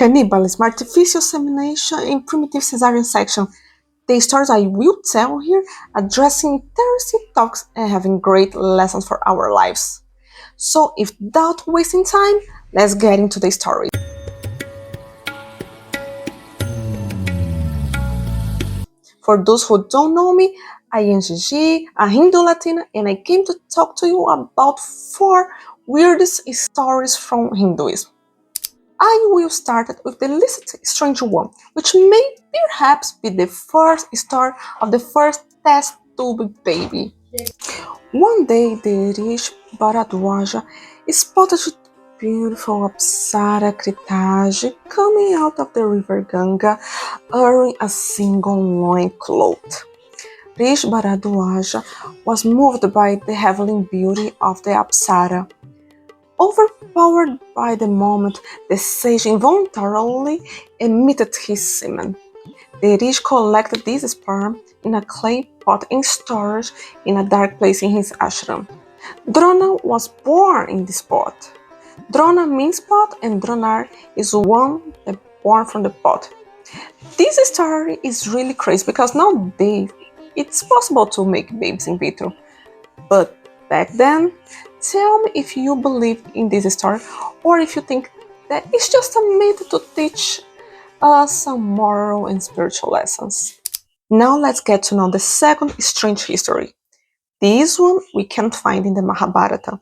Cannibalism, artificial semination, and primitive cesarean section. The stories I will tell here addressing interesting topics and having great lessons for our lives. So, without wasting time, let's get into the story. For those who don't know me, I am Gigi, a Hindu Latina, and I came to talk to you about 4 weirdest stories from Hinduism. I will start with the least strange one, which may perhaps be the first story of the first test tube baby. One day, the rich Bharadwaja spotted beautiful Apsara Kritaji coming out of the river Ganga, wearing a single loincloth. Rishi Bharadwaja was moved by the heavenly beauty of the Apsara. Overpowered by the moment, the sage involuntarily emitted his semen. The rich collected this sperm in a clay pot and stored in a dark place in his ashram. Drona was born in this pot. Drona means pot and Dronar is one that born from the pot. This story is really crazy because nowadays it's possible to make babies in vitro. But back then, tell me if you believe in this story or if you think that it's just a myth to teach us some moral and spiritual lessons. Now let's get to know the second strange history. This one we can find in the Mahabharata.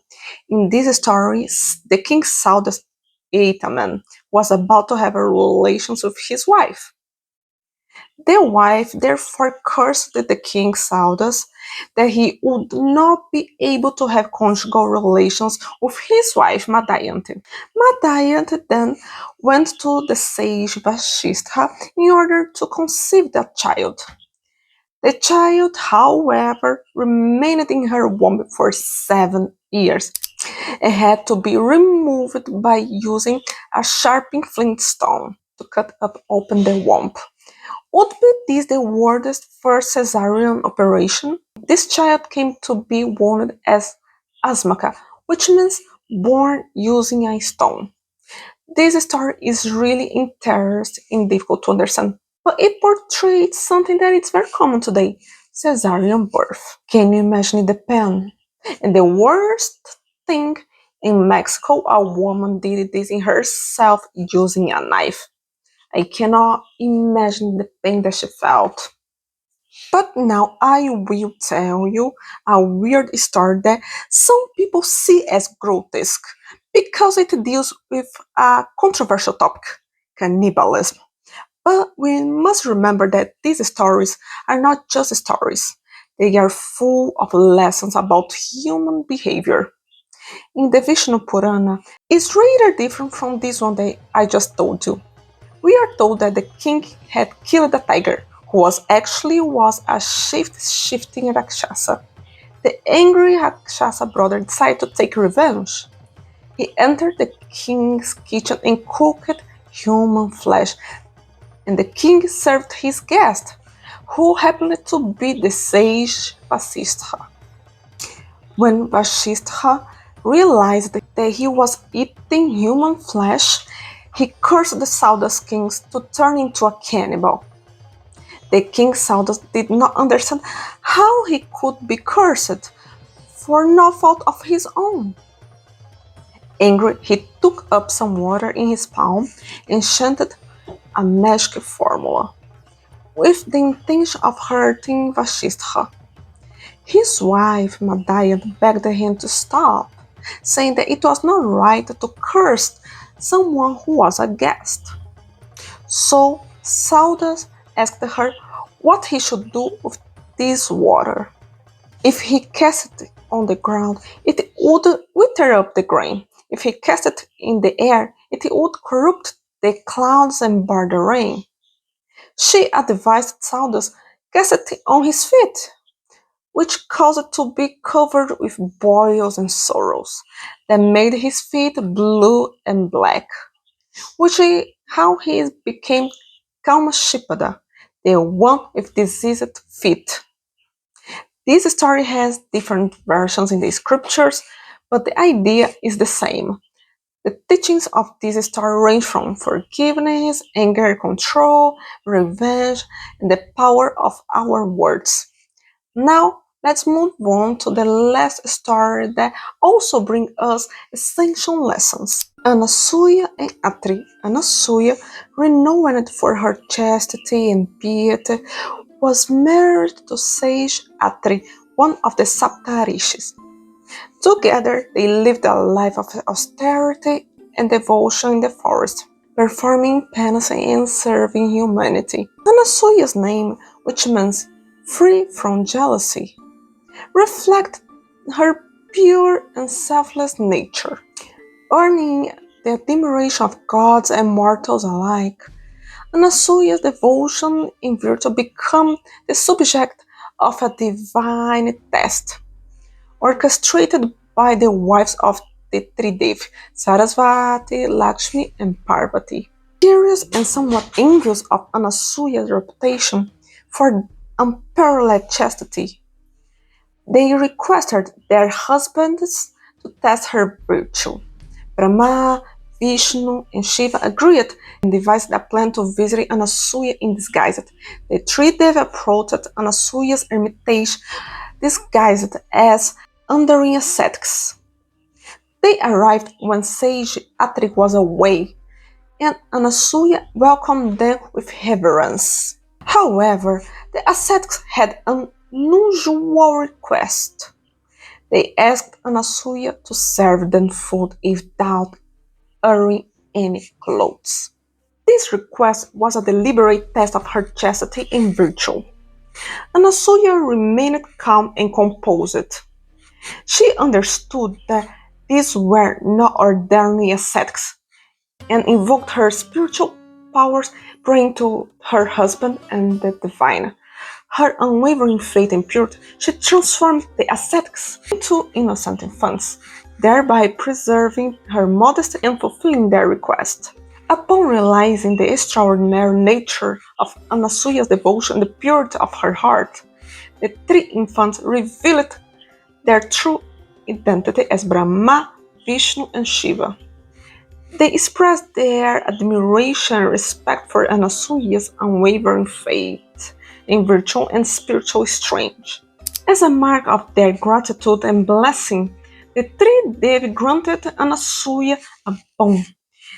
In this story, the king Saudas Aitaman was about to have a relations with his wife. The wife therefore cursed the king Saudas that he would not be able to have conjugal relations with his wife Madhyayanti. Madhyayanti then went to the sage Vashistha in order to conceive that child. The child, however, remained in her womb for 7 years and had to be removed by using a sharpened flint stone to cut up open the womb. Would be this the world's first cesarean operation? This child came to be wounded as Asmaka, which means born using a stone. This story is really interesting and difficult to understand, but it portrays something that is very common today, cesarean birth. Can you imagine the pain? And the worst thing, in Mexico, a woman did this in herself using a knife. I cannot imagine the pain that she felt. But now I will tell you a weird story that some people see as grotesque because it deals with a controversial topic, cannibalism. But we must remember that these stories are not just stories. They are full of lessons about human behavior. In the Vishnu Purana, it's really different from this one that I just told you. We are told that the king had killed a tiger, who was a shape-shifting Rakshasa. The angry Rakshasa brother decided to take revenge. He entered the king's kitchen and cooked human flesh, and the king served his guest, who happened to be the sage Vasistha. When Vasistha realized that he was eating human flesh, he cursed the Saudas kings to turn into a cannibal. The king Saudas did not understand how he could be cursed for no fault of his own. Angry, he took up some water in his palm and chanted a magic formula, with the intention of hurting Vasistha. His wife, Madhyayanti, begged him to stop, saying that it was not right to curse someone who was a guest. So Saudas asked her what he should do with this water. If he cast it on the ground, it would wither up the grain. If he cast it in the air, it would corrupt the clouds and bar the rain. She advised Saudas cast it on his feet, which caused it to be covered with boils and sorrows that made his feet blue and black, which is how he became Kalmashipada, the one with diseased feet. This story has different versions in the scriptures, but the idea is the same. The teachings of this story range from forgiveness, anger control, revenge, and the power of our words. Now, let's move on to the last story that also brings us essential lessons. Anasuya and Atri. Anasuya, renowned for her chastity and piety, was married to sage Atri, one of the Saptarishis. Together, they lived a life of austerity and devotion in the forest, performing penance and serving humanity. Anasuya's name, which means free from jealousy, reflects her pure and selfless nature, earning the admiration of gods and mortals alike. Anasuya's devotion in virtue became the subject of a divine test, orchestrated by the wives of the three Devi, Sarasvati, Lakshmi, and Parvati. Curious and somewhat envious of Anasuya's reputation for unparalleled chastity, they requested their husbands to test her virtue. Brahma, Vishnu, and Shiva agreed and devised a plan to visit Anasuya in disguise. The three Devi approached Anasuya's hermitage disguised as wandering ascetics. They arrived when sage Atri was away, and Anasuya welcomed them with reverence. However, the ascetics had an unusual request. They asked Anasuya to serve them food without wearing any clothes. This request was a deliberate test of her chastity and virtue. Anasuya remained calm and composed. She understood that these were not ordinary ascetics and invoked her spiritual powers, praying to her husband and the divine. Her unwavering faith and purity, she transformed the ascetics into innocent infants, thereby preserving her modesty and fulfilling their request. Upon realizing the extraordinary nature of Anasuya's devotion and the purity of her heart, the three infants revealed their true identity as Brahma, Vishnu, and Shiva. They expressed their admiration and respect for Anasuya's unwavering faith in virtue and spiritual strength. As a mark of their gratitude and blessing, the three Devi granted Anasuya a boon.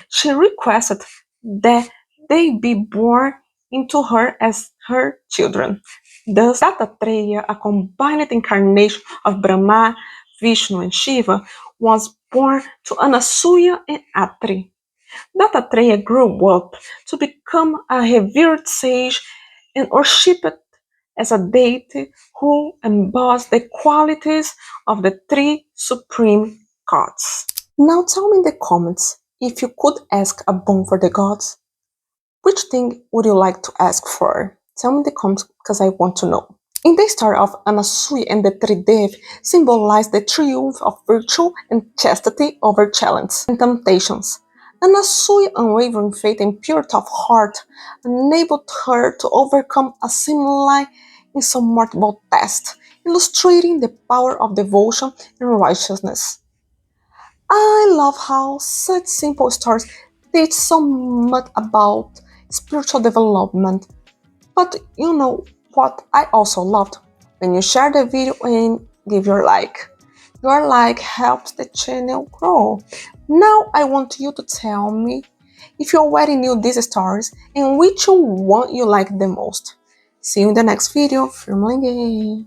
She requested that they be born into her as her children. Thus, Dattatreya, a combined incarnation of Brahma, Vishnu, and Shiva, was born to Anasuya and Atri. Dattatreya grew up to become a revered sage and worshipped as a deity who embodies the qualities of the three supreme gods. Now tell me in the comments, if you could ask a boon for the gods, which thing would you like to ask for? Tell me in the comments because I want to know. In the story of Anasuya and the three Devi symbolize the triumph of virtue and chastity over challenge and temptations. Anasuya's unwavering faith and purity of heart enabled her to overcome a seemingly insurmountable test, illustrating the power of devotion and righteousness. I love how such simple stories teach so much about spiritual development. But you know what I also loved? When you share the video and give your like. Your like helps the channel grow. Now I want you to tell me if you already knew these stories and which one you like the most. See you in the next video. Firmly.